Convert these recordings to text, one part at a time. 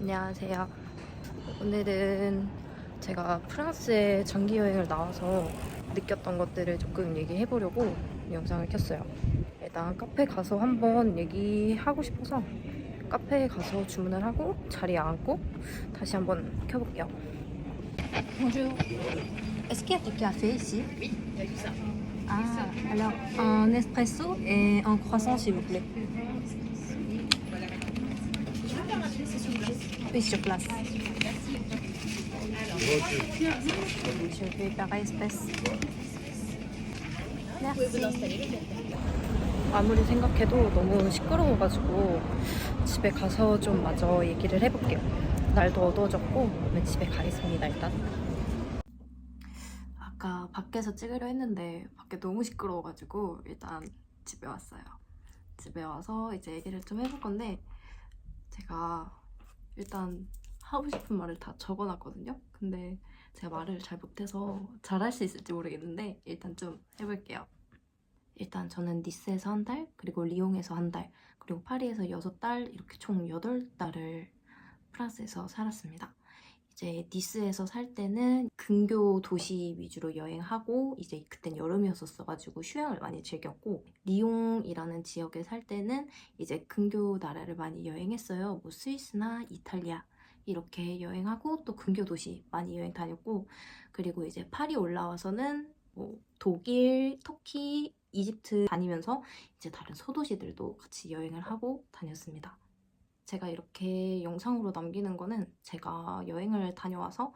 안녕하세요. 오늘은 제가 프랑스에 장기 여행을 나와서 느꼈던 것들을 조금 얘기해보려고 영상을 켰어요. 일단 카페 가서 한번 얘기하고 싶어서 카페에 가서 주문을 하고 자리에 앉고 다시 한번 켜볼게요. Bonjour. Est-ce qu'il y a du café ici? Oui, il y a du ça. Ah, alors un espresso et un croissant s'il vous plaît. Oui, sur place. Je vais par espèce. Merci. 아무리 생각해도 너무 시끄러워가지고 집에 가서 좀 마저 얘기를 해볼게요. 날도 어두워졌고 그러면 집에 가겠습니다. 일단 아까 밖에서 찍으려 했는데 밖에 너무 시끄러워가지고 일단 집에 왔어요. 집에 와서 이제 얘기를 좀 해볼 건데 제가 일단 하고 싶은 말을 다 적어놨거든요. 근데 제가 말을 잘 못해서 잘할 수 있을지 모르겠는데 일단 좀 해볼게요. 일단 저는 니스에서 한 달, 그리고 리옹에서 한 달, 그리고 파리에서 6달, 이렇게 총 8달을 프랑스에서 살았습니다. 이제 니스에서 살 때는 근교 도시 위주로 여행하고 이제 그땐 여름이었었어가지고 휴양을 많이 즐겼고, 리옹이라는 지역에 살 때는 이제 근교 나라를 많이 여행했어요. 뭐 스위스나 이탈리아 이렇게 여행하고 또 근교 도시 많이 여행 다녔고, 그리고 이제 파리 올라와서는 뭐 독일, 터키, 이집트 다니면서 이제 다른 소도시들도 같이 여행을 하고 다녔습니다. 제가 이렇게 영상으로 남기는 거는 제가 여행을 다녀와서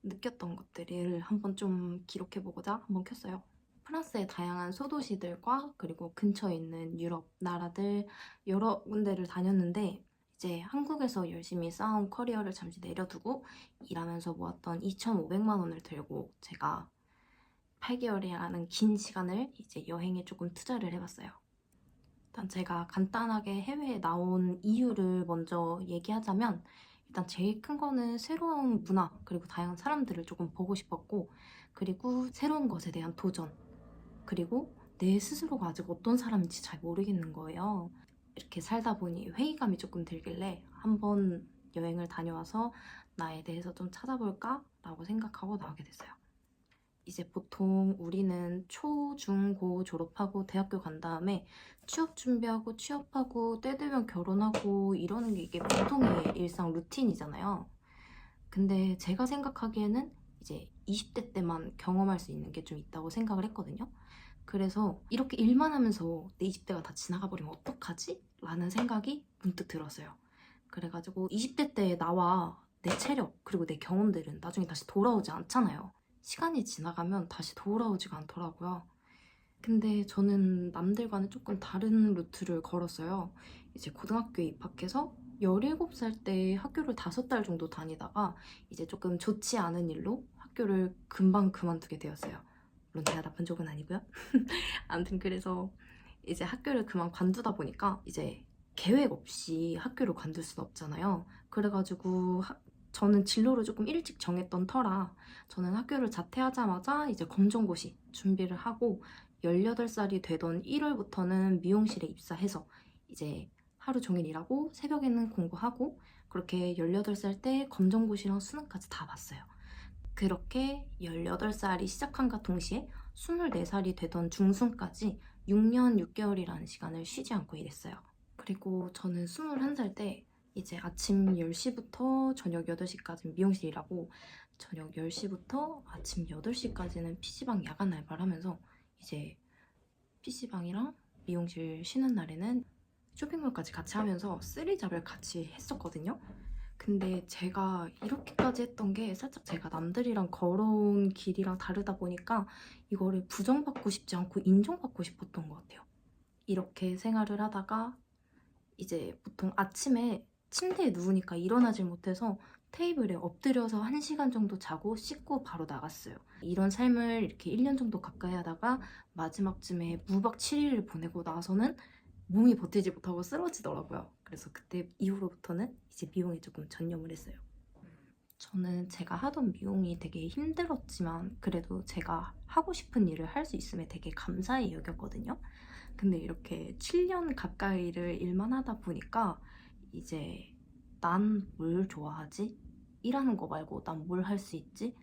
느꼈던 것들을 한번 좀 기록해보고자 한번 켰어요. 프랑스의 다양한 소도시들과 그리고 근처에 있는 유럽 나라들 여러 군데를 다녔는데, 이제 한국에서 열심히 쌓아온 커리어를 잠시 내려두고 일하면서 모았던 2,500만 원을 들고 제가 8개월이라는 긴 시간을 이제 여행에 조금 투자를 해봤어요. 일단 제가 간단하게 해외에 나온 이유를 먼저 얘기하자면, 일단 제일 큰 거는 새로운 문화 그리고 다양한 사람들을 조금 보고 싶었고, 그리고 새로운 것에 대한 도전, 그리고 내 스스로가 아직 어떤 사람인지 잘 모르겠는 거예요. 이렇게 살다 보니 회의감이 조금 들길래 한번 여행을 다녀와서 나에 대해서 좀 찾아볼까? 라고 생각하고 나오게 됐어요. 이제 보통 우리는 초, 중, 고 졸업하고 대학교 간 다음에 취업 준비하고 취업하고 때 되면 결혼하고 이러는 게 이게 보통의 일상 루틴이잖아요. 근데 제가 생각하기에는 이제 20대 때만 경험할 수 있는 게 좀 있다고 생각을 했거든요. 그래서 이렇게 일만 하면서 내 20대가 다 지나가 버리면 어떡하지? 라는 생각이 문득 들었어요. 그래가지고 20대 때 나와 내 체력 그리고 내 경험들은 나중에 다시 돌아오지 않잖아요. 시간이 지나가면 다시 돌아오지가 않더라고요. 근데 저는 남들과는 조금 다른 루트를 걸었어요. 이제 고등학교에 입학해서 17살 때 학교를 5달 정도 다니다가 이제 조금 좋지 않은 일로 학교를 금방 그만두게 되었어요. 물론 제가 나쁜 적은 아니고요. 아무튼 그래서 이제 학교를 그만 관두다 보니까 이제 계획 없이 학교를 관둘 순 없잖아요. 그래가지고 저는 진로를 조금 일찍 정했던 터라 저는 학교를 자퇴하자마자 이제 검정고시 준비를 하고 18살이 되던 1월부터는 미용실에 입사해서 이제 하루 종일 일하고 새벽에는 공부하고, 그렇게 18살 때 검정고시랑 수능까지 다 봤어요. 그렇게 18살이 시작한과 동시에 24살이 되던 중순까지 6년 6개월이라는 시간을 쉬지 않고 일했어요. 그리고 저는 21살 때 이제 아침 10시부터 저녁 8시까지 미용실 일하고, 저녁 10시부터 아침 8시까지는 PC방 야간 알바를 하면서 이제 PC방이랑 미용실 쉬는 날에는 쇼핑몰까지 같이 하면서 쓰리잡을 같이 했었거든요. 근데 제가 이렇게까지 했던 게 살짝 제가 남들이랑 걸어온 길이랑 다르다 보니까 이거를 부정받고 싶지 않고 인정받고 싶었던 것 같아요. 이렇게 생활을 하다가 이제 보통 아침에 침대에 누우니까 일어나질 못해서 테이블에 엎드려서 1시간 정도 자고 씻고 바로 나갔어요. 이런 삶을 이렇게 1년 정도 가까이 하다가 마지막쯤에 무박 7일을 보내고 나서는 몸이 버티지 못하고 쓰러지더라고요. 그래서 그때 이후로부터는 이제 미용에 조금 전념을 했어요. 저는 제가 하던 미용이 되게 힘들었지만 그래도 제가 하고 싶은 일을 할 수 있음에 되게 감사히 여겼거든요. 근데 이렇게 7년 가까이를 일만 하다 보니까 이제 난 뭘 좋아하지? 일하는 거 말고 난 뭘 할 수 있지?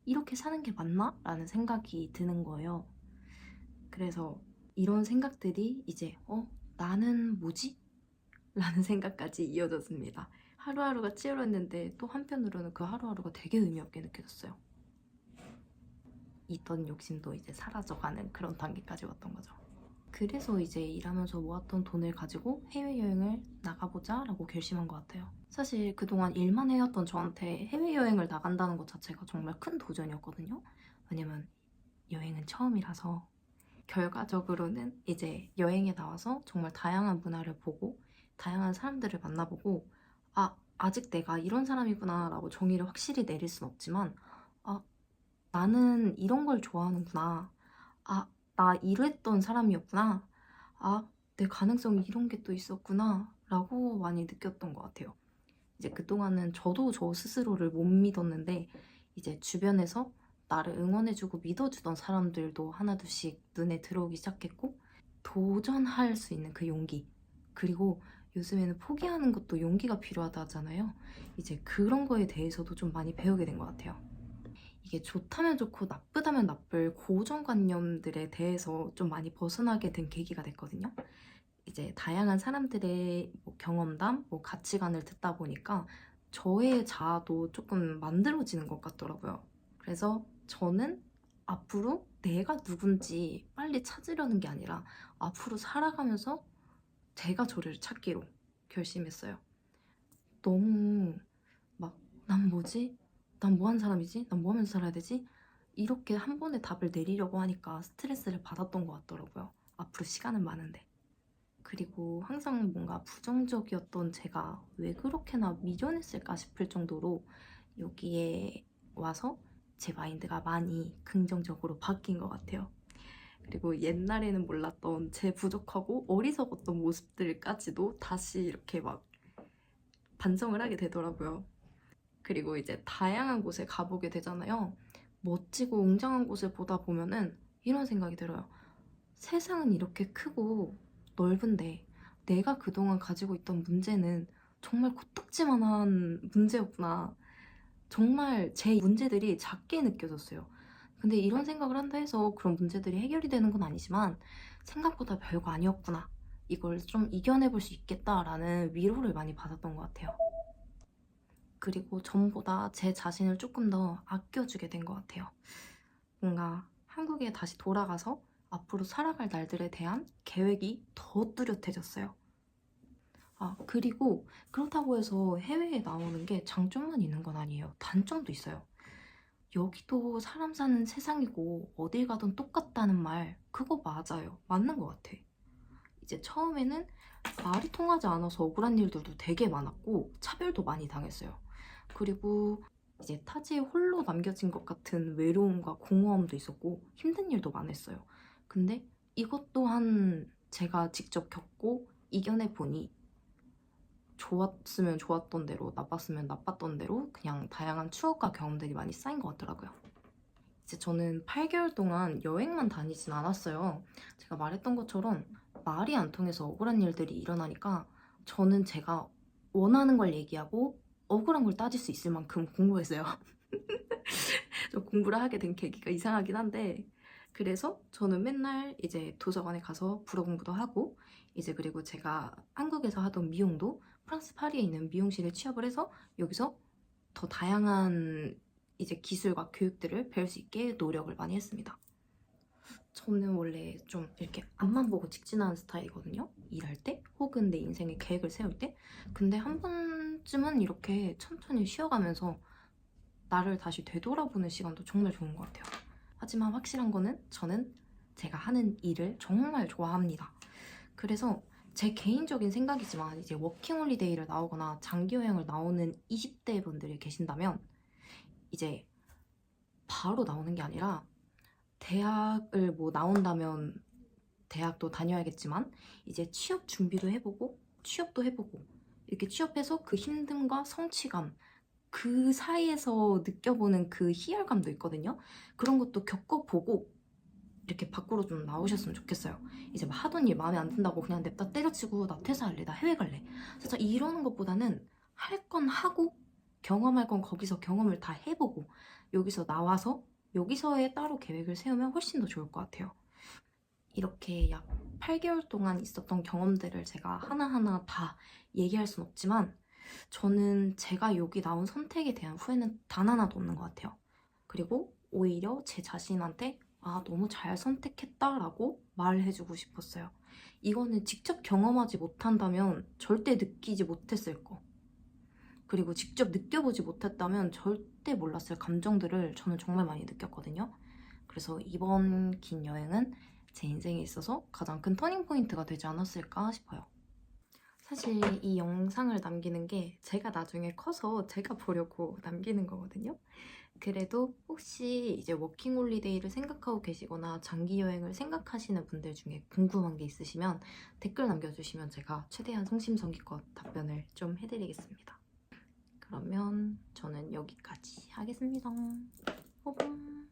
이렇게 사는 게 맞나? 라는 생각이 드는 거예요. 그래서 이런 생각들이 이제 나는 뭐지? 라는 생각까지 이어졌습니다. 하루하루가 치열했는데 또 한편으로는 그 하루하루가 되게 의미 없게 느껴졌어요. 있던 욕심도 이제 사라져가는 그런 단계까지 왔던 거죠. 그래서 이제 일하면서 모았던 돈을 가지고 해외여행을 나가보자 라고 결심한 것 같아요. 사실 그동안 일만 해왔던 저한테 해외여행을 나간다는 것 자체가 정말 큰 도전이었거든요. 왜냐면 여행은 처음이라서. 결과적으로는 이제 여행에 나와서 정말 다양한 문화를 보고 다양한 사람들을 만나보고 아직 내가 이런 사람이구나 라고 정의를 확실히 내릴 순 없지만 나는 이런 걸 좋아하는구나. 나 이랬던 사람이었구나. 내 가능성이 이런 게 또 있었구나. 라고 많이 느꼈던 것 같아요. 이제 그동안은 저도 저 스스로를 못 믿었는데 이제 주변에서 나를 응원해주고 믿어주던 사람들도 하나둘씩 눈에 들어오기 시작했고 도전할 수 있는 그 용기 그리고 요즘에는 포기하는 것도 용기가 필요하다 하잖아요. 이제 그런 거에 대해서도 좀 많이 배우게 된 것 같아요. 이게 좋다면 좋고 나쁘다면 나쁠 고정관념들에 대해서 좀 많이 벗어나게 된 계기가 됐거든요. 이제 다양한 사람들의 경험담, 가치관을 듣다 보니까 저의 자아도 조금 만들어지는 것 같더라고요. 그래서 저는 앞으로 내가 누군지 빨리 찾으려는 게 아니라 앞으로 살아가면서 제가 저를 찾기로 결심했어요. 너무 난 뭐지? 난 뭐 한 사람이지? 난 뭐 하면서 살아야 되지? 이렇게 한 번에 답을 내리려고 하니까 스트레스를 받았던 것 같더라고요. 앞으로 시간은 많은데. 그리고 항상 뭔가 부정적이었던 제가 왜 그렇게나 미련했을까 싶을 정도로 여기에 와서 제 마인드가 많이 긍정적으로 바뀐 것 같아요. 그리고 옛날에는 몰랐던 제 부족하고 어리석었던 모습들까지도 다시 이렇게 막 반성을 하게 되더라고요. 그리고 이제 다양한 곳에 가보게 되잖아요. 멋지고 웅장한 곳을 보다 보면은 이런 생각이 들어요. 세상은 이렇게 크고 넓은데 내가 그동안 가지고 있던 문제는 정말 코딱지만한 문제였구나. 정말 제 문제들이 작게 느껴졌어요. 근데 이런 생각을 한다 해서 그런 문제들이 해결이 되는 건 아니지만 생각보다 별거 아니었구나. 이걸 좀 이겨내볼 수 있겠다라는 위로를 많이 받았던 것 같아요. 그리고 전보다 제 자신을 조금 더 아껴주게 된 것 같아요. 뭔가 한국에 다시 돌아가서 앞으로 살아갈 날들에 대한 계획이 더 뚜렷해졌어요. 그리고 그렇다고 해서 해외에 나오는 게 장점만 있는 건 아니에요. 단점도 있어요. 여기도 사람 사는 세상이고 어딜 가든 똑같다는 말 그거 맞아요. 맞는 것 같아. 이제 처음에는 말이 통하지 않아서 억울한 일들도 되게 많았고 차별도 많이 당했어요. 그리고 이제 타지에 홀로 남겨진 것 같은 외로움과 공허함도 있었고 힘든 일도 많았어요. 근데 이것 또한 제가 직접 겪고 이겨내 보니 좋았으면 좋았던 대로 나빴으면 나빴던 대로 그냥 다양한 추억과 경험들이 많이 쌓인 것 같더라고요. 이제 저는 8개월 동안 여행만 다니진 않았어요. 제가 말했던 것처럼 말이 안 통해서 억울한 일들이 일어나니까 저는 제가 원하는 걸 얘기하고 억울한 걸 따질 수 있을 만큼 공부했어요. 좀 공부를 하게 된 계기가 이상하긴 한데 그래서 저는 맨날 이제 도서관에 가서 불어 공부도 하고 이제 그리고 제가 한국에서 하던 미용도 프랑스 파리에 있는 미용실에 취업을 해서 여기서 더 다양한 이제 기술과 교육들을 배울 수 있게 노력을 많이 했습니다. 저는 원래 좀 이렇게 앞만 보고 직진하는 스타일이거든요. 일할 때 혹은 내 인생의 계획을 세울 때. 근데 한 번쯤은 이렇게 천천히 쉬어가면서 나를 다시 되돌아보는 시간도 정말 좋은 것 같아요. 하지만 확실한 거는 저는 제가 하는 일을 정말 좋아합니다. 그래서 제 개인적인 생각이지만 이제 워킹홀리데이를 나오거나 장기여행을 나오는 20대 분들이 계신다면 이제 바로 나오는 게 아니라 대학을 뭐 나온다면 대학도 다녀야겠지만 이제 취업 준비도 해보고 취업도 해보고 이렇게 취업해서 그 힘듦과 성취감 그 사이에서 느껴보는 그 희열감도 있거든요. 그런 것도 겪어보고 이렇게 밖으로 좀 나오셨으면 좋겠어요. 이제 막 하던 일 마음에 안 든다고 그냥 냅다 때려치고 나 퇴사할래, 나 해외 갈래. 진짜 이러는 것보다는 할 건 하고 경험할 건 거기서 경험을 다 해보고 여기서 나와서 여기서의 따로 계획을 세우면 훨씬 더 좋을 것 같아요. 이렇게 약 8개월 동안 있었던 경험들을 제가 하나하나 다 얘기할 순 없지만 저는 제가 여기 나온 선택에 대한 후회는 단 하나도 없는 것 같아요. 그리고 오히려 제 자신한테 아, 너무 잘 선택했다라고 말해주고 싶었어요. 이거는 직접 경험하지 못한다면 절대 느끼지 못했을 거. 그리고 직접 느껴보지 못했다면 절대 몰랐을 감정들을 저는 정말 많이 느꼈거든요. 그래서 이번 긴 여행은 제 인생에 있어서 가장 큰 터닝포인트가 되지 않았을까 싶어요. 사실 이 영상을 남기는 게 제가 나중에 커서 제가 보려고 남기는 거거든요. 그래도 혹시 이제 워킹홀리데이를 생각하고 계시거나 장기 여행을 생각하시는 분들 중에 궁금한 게 있으시면 댓글 남겨주시면 제가 최대한 성심성의껏 답변을 좀 해드리겠습니다. 그러면 저는 여기까지 하겠습니다. 호봉.